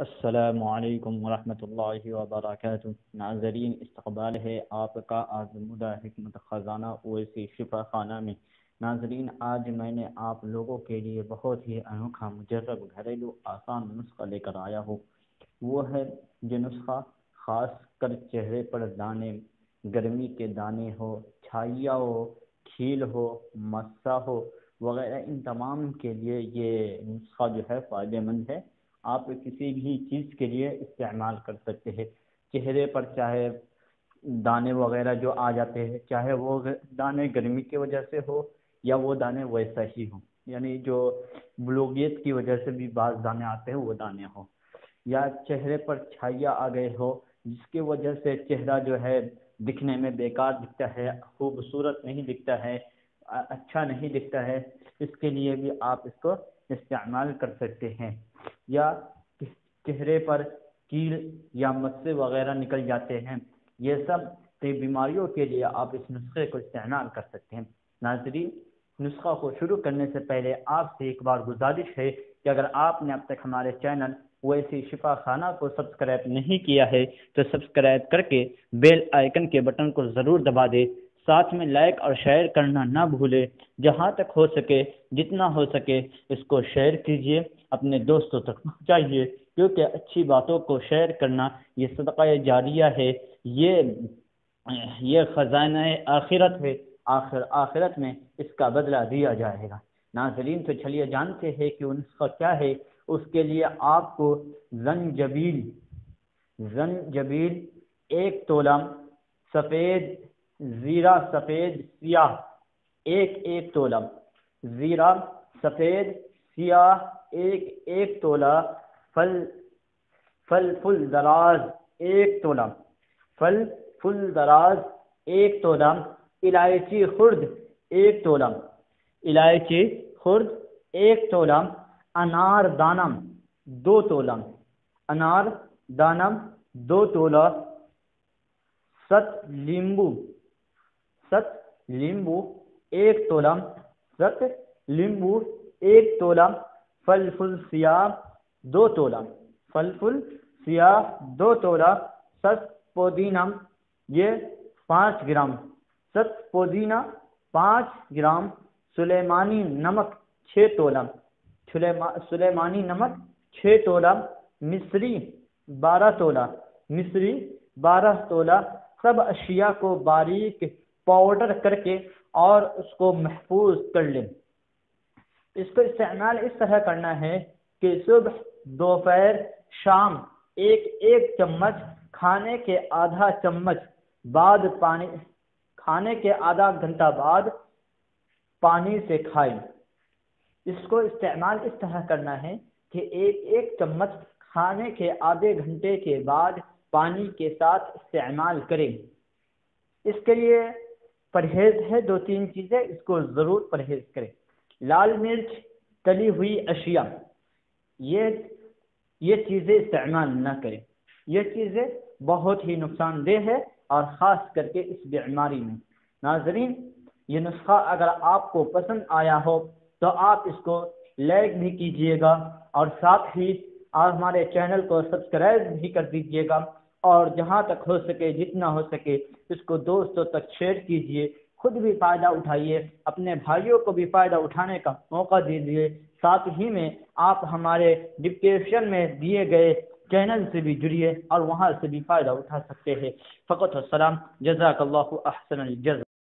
السلام علیکم ورحمۃ اللہ وبرکاتہ۔ ناظرین، استقبال ہے آپ کا آزمودہ حکمت خزانہ اویسی شفا خانہ میں۔ ناظرین، آج میں نے آپ لوگوں کے لیے بہت ہی انوکھا مجرب گھریلو آسان نسخہ لے کر آیا ہوں۔ وہ ہے جو نسخہ خاص کر چہرے پر دانے، گرمی کے دانے ہو، چھائیاں ہو، کھیل ہو، مسا ہو وغیرہ، ان تمام کے لیے یہ نسخہ جو ہے فائدہ مند ہے۔ آپ کسی بھی چیز کے لیے استعمال کر سکتے ہیں۔ چہرے پر چاہے دانے وغیرہ جو آ جاتے ہیں، چاہے وہ دانے گرمی کی وجہ سے ہو یا وہ دانے ویسا ہی ہوں، یعنی جو بلوغیت کی وجہ سے بھی بعض دانے آتے ہیں وہ دانے ہوں، یا چہرے پر چھائیاں آ گئے ہو جس کی وجہ سے چہرہ جو ہے دکھنے میں بیکار دکھتا ہے، خوبصورت نہیں دکھتا ہے، اچھا نہیں دکھتا ہے، اس کے لیے بھی آپ اس کو استعمال کر سکتے ہیں۔ یا چہرے پر کیل یا مسے وغیرہ نکل جاتے ہیں، یہ سب بیماریوں کے لیے آپ اس نسخے کو استعمال کر سکتے ہیں۔ ناظرین، نسخہ کو شروع کرنے سے پہلے آپ سے ایک بار گزارش ہے کہ اگر آپ نے اب تک ہمارے چینل اویسی شفا خانہ کو سبسکرائب نہیں کیا ہے تو سبسکرائب کر کے بیل آئیکن کے بٹن کو ضرور دبا دے، ساتھ میں لائک اور شیئر کرنا نہ بھولے۔ جہاں تک ہو سکے، جتنا ہو سکے اس کو شیئر کیجیے، اپنے دوستوں تک پہنچائیے، کیونکہ اچھی باتوں کو شیئر کرنا یہ صدقہ جاریہ ہے، یہ خزانہ آخرت ہے، آخرت میں اس کا بدلہ دیا جائے گا۔ ناظرین، تو چلیے جانتے ہیں کہ ان کا کیا ہے۔ اس کے لیے آپ کو زنجبیل 1 تولہ، سفید زیرہ سفید سیاہ 1 تولہ، زیرہ سفید سیاہ 1 تولہ، فل دراز 1 تولہ، فل دراز 1 تولہ، الائچی خرد 1 تولہ، الائچی خرد 1 تولہ، انار دانم 2 تولہ، انار دانم 2 تولہ، ست لیمبو 1 تولہ، ست لیمبو 1 تولہ، فل سیاہ 2 تولہ، فل سیاہ 2 تولہ، ست پودینہ یہ 5 گرام، ست پودینہ 5 گرام، سلیمانی نمک 6 تولہ، سلیمانی نمک 6 تولہ، مصری 12 تولہ، مصری 12 تولہ۔ سب اشیاء کو باریک پاؤڈر کر کے اور اس کو محفوظ کر لیں۔ اس کو استعمال اس طرح کرنا ہے کہ صبح، دوپہر، شام ایک چمچ، کھانے کے آدھا چمچ بعد پانی، کھانے کے آدھا گھنٹہ بعد پانی سے کھائیں۔ اس کو استعمال اس طرح کرنا ہے کہ ایک چمچ کھانے کے آدھے گھنٹے کے بعد پانی کے ساتھ استعمال کریں۔ اس کے لیے پرہیز ہے، 2-3 چیزیں اس کو ضرور پرہیز کریں۔ لال مرچ، تلی ہوئی اشیاء، یہ چیزیں استعمال نہ کریں، یہ چیزیں بہت ہی نقصان دہ ہے، اور خاص کر کے اس بیماری میں۔ ناظرین، یہ نسخہ اگر آپ کو پسند آیا ہو تو آپ اس کو لائک بھی کیجئے گا، اور ساتھ ہی آپ ہمارے چینل کو سبسکرائب بھی کر دیجئے گا، اور جہاں تک ہو سکے، جتنا ہو سکے اس کو دوستوں تک شیئر کیجئے، خود بھی فائدہ اٹھائیے، اپنے بھائیوں کو بھی فائدہ اٹھانے کا موقع دیجئے۔ ساتھ ہی میں آپ ہمارے ڈسکرپشن میں دیے گئے چینل سے بھی جڑیے اور وہاں سے بھی فائدہ اٹھا سکتے ہیں۔ فقط والسلام، جزاک اللہ احسن الجزا۔